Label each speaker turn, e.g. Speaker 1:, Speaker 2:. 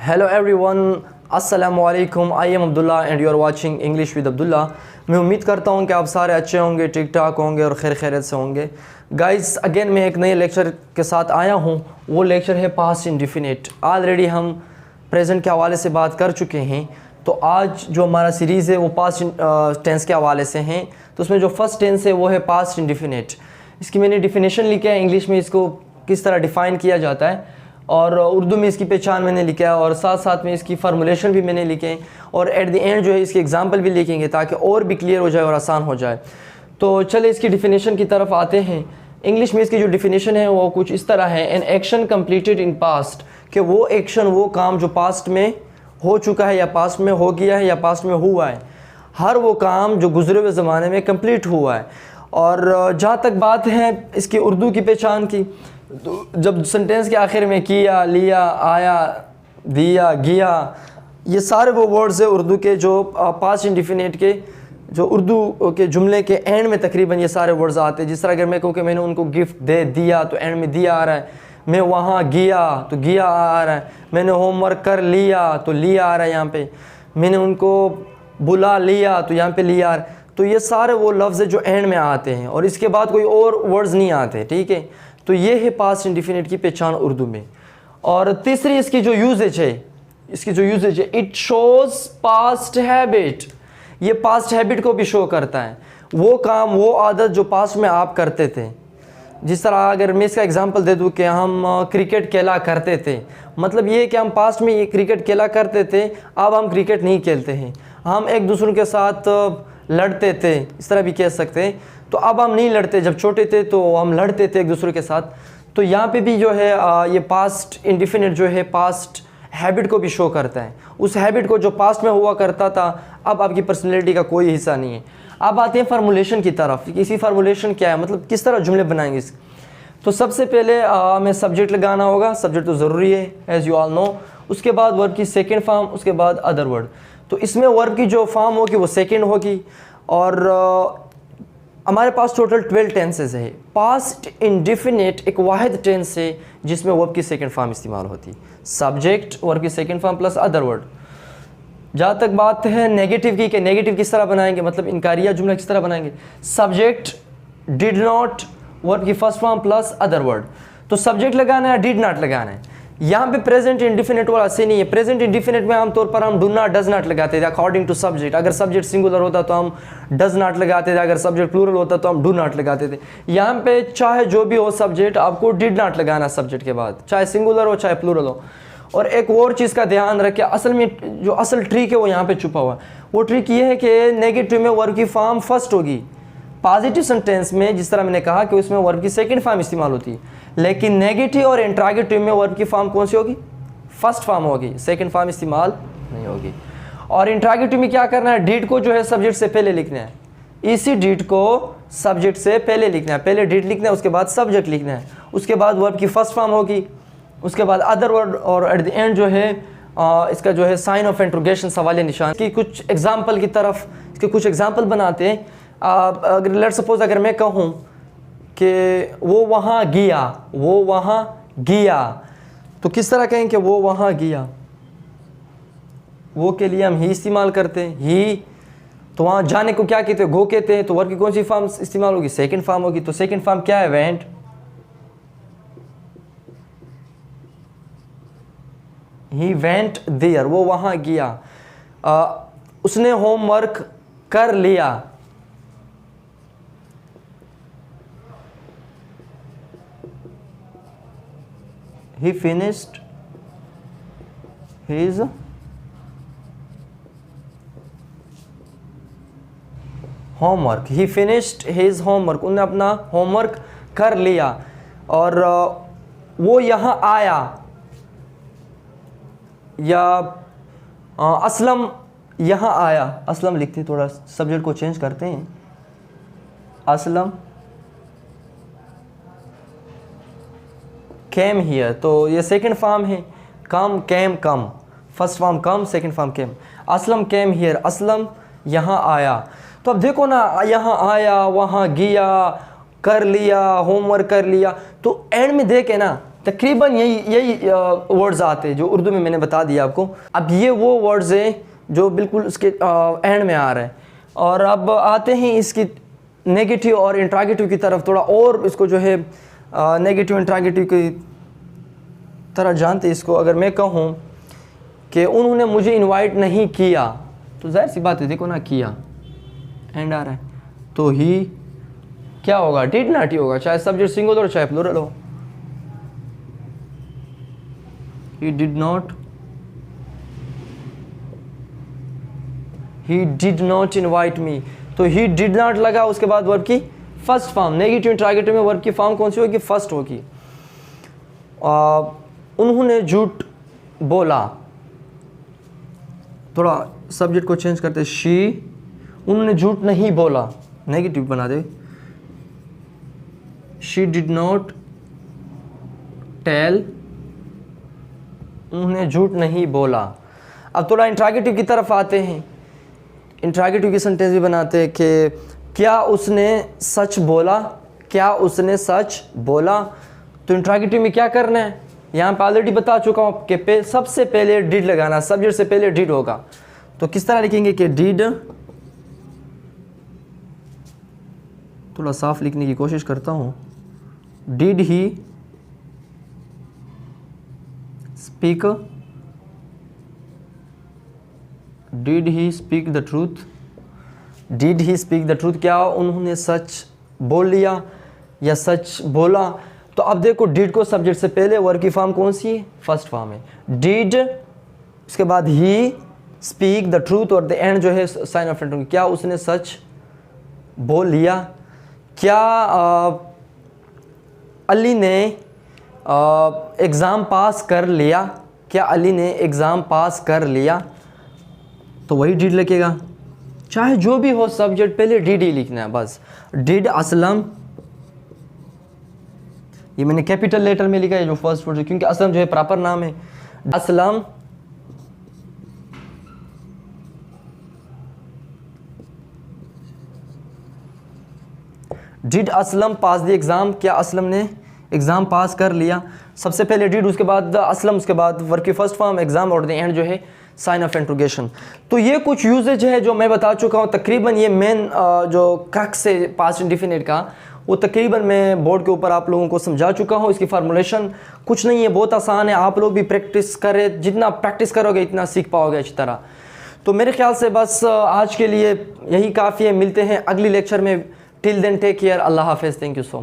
Speaker 1: Hello everyone, अस्सलाम वालेकुम। I am Abdullah and you are watching English with Abdullah. मैं उम्मीद करता हूँ कि आप सारे अच्छे होंगे, ठीक ठाक होंगे और खैर खैरियत से होंगे। गाइस, अगेन मैं एक नए लेक्चर के साथ आया हूँ। वो लेक्चर है पास्ट इंडेफिनिट। ऑलरेडी हम प्रेजेंट के हवाले से बात कर चुके हैं, तो आज जो हमारा सीरीज़ है वो पास्ट टेंस के हवाले से हैं। तो उसमें जो फर्स्ट टेंस है वो है पास्ट इंडेफिनिट। इसकी मैंने डिफिनेशन लिखा है, इंग्लिश में इसको किस तरह डिफ़ाइन किया जाता है, और उर्दू में इसकी पहचान मैंने लिखा है, और साथ साथ में इसकी फार्मूलेशन भी मैंने लिखे हैं, और एट द एंड जो है इसके एग्जांपल भी लिखेंगे ताकि और भी क्लियर हो जाए और आसान हो जाए। तो चले इसकी डिफिनेशन की तरफ आते हैं। इंग्लिश में इसकी जो डिफिनेशन है वो कुछ इस तरह है: an action completed in past, कि वो एक्शन, वो काम जो पास्ट में हो चुका है या पास्ट में हो गया है या पास्ट में हुआ है, हर वो काम जो गुजरे हुए ज़माने में कंप्लीट हुआ है। और जहाँ तक बात है इसकी उर्दू की पहचान की, तो जब सेंटेंस के आखिर में किया, लिया, आया, दिया, गया, ये सारे वो वर्ड्स है उर्दू के जो पास्ट इंडेफिनिट के, जो उर्दू के जुमले के एंड में तकरीबन ये सारे वर्ड्स आते हैं। जिस तरह अगर मैं कहूँ कि मैंने उनको गिफ्ट दे दिया तो एंड में दिया आ रहा है, मैं वहाँ गया तो गया आ रहा है, मैंने होमवर्क कर लिया तो लिया आ रहा है यहाँ पे, मैंने उनको बुला लिया तो यहाँ पे लिया आ रहा है। तो ये सारे वो लफ्ज़ है जो एंड में आते हैं और इसके बाद कोई और वर्ड्स नहीं आते, ठीक है। तो ये है पास्ट इंडेफिनिट की पहचान उर्दू में। और तीसरी इसकी जो यूजेज है, इट शोज पास्ट हैबिट। ये पास्ट हैबिट को भी शो करता है, वो काम, वो आदत जो पास्ट में आप करते थे। जिस तरह अगर मैं इसका एग्जांपल दे दूं कि हम क्रिकेट खेला करते थे, मतलब ये कि हम पास्ट में ये क्रिकेट खेला करते थे, अब हम क्रिकेट नहीं खेलते हैं। हम एक दूसरों के साथ लड़ते थे, इस तरह भी कह सकते हैं। तो अब हम नहीं लड़ते, जब छोटे थे तो हम लड़ते थे एक दूसरे के साथ। तो यहाँ पे भी जो है ये पास्ट इंडेफिनिट जो है पास्ट हैबिट को भी शो करता है, उस हैबिट को जो पास्ट में हुआ करता था, अब आपकी पर्सनैलिटी का कोई हिस्सा नहीं है। अब आते हैं फार्मूलेशन की तरफ। इसी फार्मूलेशन क्या है, मतलब किस तरह जुमले बनाएंगे इस। तो सबसे पहले हमें सब्जेक्ट लगाना होगा, सब्जेक्ट तो ज़रूरी है एज़ यू ऑल नो। उसके बाद वर्ब की सेकेंड फॉर्म, उसके बाद अदर वर्ड। तो इसमें वर्ब की जो फॉर्म होगी वो सेकेंड होगी। और हमारे पास टोटल 12 टेंसेस है। पास्ट इंडेफिनिट एक वाहिद टेंस है जिसमें वर्ब की सेकंड फॉर्म इस्तेमाल होती है, सब्जेक्ट, वर्ब की second form plus other word. जहाँ तक बात है नेगेटिव की, कि नेगेटिव किस तरह बनाएंगे, मतलब इनकारिया जुमला किस तरह बनाएंगे, सब्जेक्ट डिड नॉट, वर्ब की first form plus other word. तो सब्जेक्ट लगाना है, डिड नॉट लगाना है। यहाँ पे प्रेजेंट इंडेफिनिट वाला ऐसे नहीं है। प्रेजेंट इंडेफिनिट में आमतौर पर हम डू नॉट, डज नॉट लगाते थे अकॉर्डिंग टू सब्जेक्ट। अगर सब्जेक्ट सिंगुलर होता तो हम डज नॉट लगाते थे, अगर सब्जेक्ट प्लूरल होता तो हम डू नॉट लगाते थे। यहाँ पे चाहे जो भी हो सब्जेक्ट, आपको डिड नॉट लगाना सब्जेक्ट के बाद, चाहे सिंगुलर हो चाहे प्लूरल हो। और एक और चीज़ का ध्यान रखें, असल में जो असल ट्रिक है वो यहाँ पे छुपा हुआ है। वो ट्रिक ये है कि नेगेटिव में वर्ब की फॉर्म फर्स्ट होगी, पॉजिटिव सेंटेंस में जिस तरह मैंने कहा कि उसमें वर्ब की सेकंड फॉर्म इस्तेमाल होती है, लेकिन नेगेटिव और इंट्रोगेटिव में वर्ब की फॉर्म कौन सी होगी, फर्स्ट फॉर्म होगी, सेकंड फॉर्म इस्तेमाल नहीं होगी। और इंट्रोगेटिव में क्या करना है, डिड को जो है सब्जेक्ट से पहले लिखना है, इसी डिड को सब्जेक्ट से पहले लिखना है, पहले डिड लिखना है, उसके बाद सब्जेक्ट लिखना है, उसके बाद वर्ब की फर्स्ट फॉर्म होगी, उसके बाद अदर वर्ड, और एट द एंड जो है इसका जो है साइन ऑफ इंट्रोगेशन, सवाल निशान की कुछ एग्जाम्पल की तरफ, इसके कुछ एग्जाम्पल बनाते हैं। अगर लेट्स सपोज अगर मैं कहूँ कि वो वहाँ गया, वो वहाँ गया, तो किस तरह कहें कि वो वहाँ गया। वो के लिए हम ही इस्तेमाल करते हैं, ही। तो वहाँ जाने को क्या कहते हैं, गो कहते हैं। तो वर्ब की कौन सी फॉर्म इस्तेमाल होगी, सेकंड फॉर्म होगी। तो सेकंड फॉर्म क्या है, वेंट। ही वेंट देयर, वो वहाँ गया। उसने होमवर्क कर लिया, he finished his homework, he finished his homework, उन्होंने अपना होमवर्क कर लिया। और वो यहाँ आया, या असलम यहाँ आया, असलम लिखते हैं, थोड़ा सब्जेक्ट को चेंज करते हैं, असलम केम हियर। तो ये सेकंड फॉर्म है, come, came, come, first form come, second form came. Aslam came here, Aslam यहाँ आया। तो अब देखो ना, यहाँ आया, वहाँ गया, कर लिया, होमवर्क कर लिया। तो एंड में देखे ना, तकरीबन यही वर्ड्स आते हैं जो उर्दू में मैंने बता दिया आपको। अब ये वो वर्ड्स हैं जो बिल्कुल उसके एंड में आ रहे हैं। और अब आते हैं इसकी नेगेटिव और इंट्रागेटिव की तरफ, थोड़ा और इसको जो है नेगेटिव इंट्रागेटिव की तरह जानते इसको। अगर मैं कहूँ कि उन्होंने मुझे इनवाइट नहीं किया, तो जाहिर सी बात है, देखो ना, किया एंड आ रहा है, तो ही क्या होगा, डिड नॉट ही होगा, चाहे सब्जेक्ट सिंगुलर हो चाहे प्लूरल हो। He did not invite me, तो ही डिड नॉट लगा, उसके बाद वर्ब की फर्स्ट फॉर्म। नेगेटिव इंट्रागेटिव में वर्ब की फॉर्म कौन सी होगी, फर्स्ट होगी। उन्होंने झूठ बोला, थोड़ा सब्जेक्ट को चेंज करते, शी, उन्होंने झूठ नहीं बोला, नेगेटिव बना दे, शी डिड नॉट टेल, उन्होंने झूठ नहीं बोला। अब थोड़ा इंट्रागेटिव की तरफ आते हैं। इंट्रागेटिव की सेंटेंस भी बनाते हैं कि क्या उसने सच बोला, क्या उसने सच बोला। तो इंट्रागेटिव में क्या करना है, यहाँ पे ऑलरेडी बता चुका हूँ कि सबसे पहले डिड लगाना, सब्जेक्ट से पहले डिड होगा। तो किस तरह लिखेंगे कि डिड, थोड़ा साफ लिखने की कोशिश करता हूँ, did he speak, did he speak the truth, did he speak the truth, क्या उन्होंने सच बोल लिया या सच बोला। तो अब देखो, डिड को सब्जेक्ट से पहले वर्ब की फॉर्म कौन सी है, फर्स्ट फॉर्म है, डिड, उसके बाद ही स्पीक द ट्रूथ, और द एंड जो है साइन ऑफ फ्रेंड, क्या उसने सच बोल लिया। क्या अली ने एग्ज़ाम पास कर लिया, क्या अली ने एग्ज़ाम पास कर लिया, तो वही डिड लिखेगा। चाहे जो भी हो सब्जेक्ट, पहले डिड ही लिखना है बस। डिड असलम, ये मैंने कैपिटल लेटर में लिखा है जो फर्स्ट वर्ड, क्योंकि असलम जो है प्रॉपर नाम है। Aslam did Aslam pass the exam, क्या असलम ने एग्ज़ाम पास कर लिया। सबसे पहले डिड, उसके बाद असलम, उसके बाद वर्ब की फर्स्ट फॉर्म एग्ज़ाम, और द एंड जो है साइन ऑफ इंट्रोगेशन। तो ये कुछ यूजेज है जो मैं बता चुका हूँ। तकरीबन ये मेन जो क्रक्स है पास्ट इंडेफिनिट का, वो तकरीबन मैं बोर्ड के ऊपर आप लोगों को समझा चुका हूँ। इसकी फार्मूलेशन कुछ नहीं है, बहुत आसान है, आप लोग भी प्रैक्टिस करें, जितना प्रैक्टिस करोगे इतना सीख पाओगे अच्छी तरह। तो मेरे ख्याल से बस आज के लिए यही काफ़ी है। मिलते हैं अगली लेक्चर में। टिल देन टेक केयर, अल्लाह हाफिज़, थैंक यू सो मच।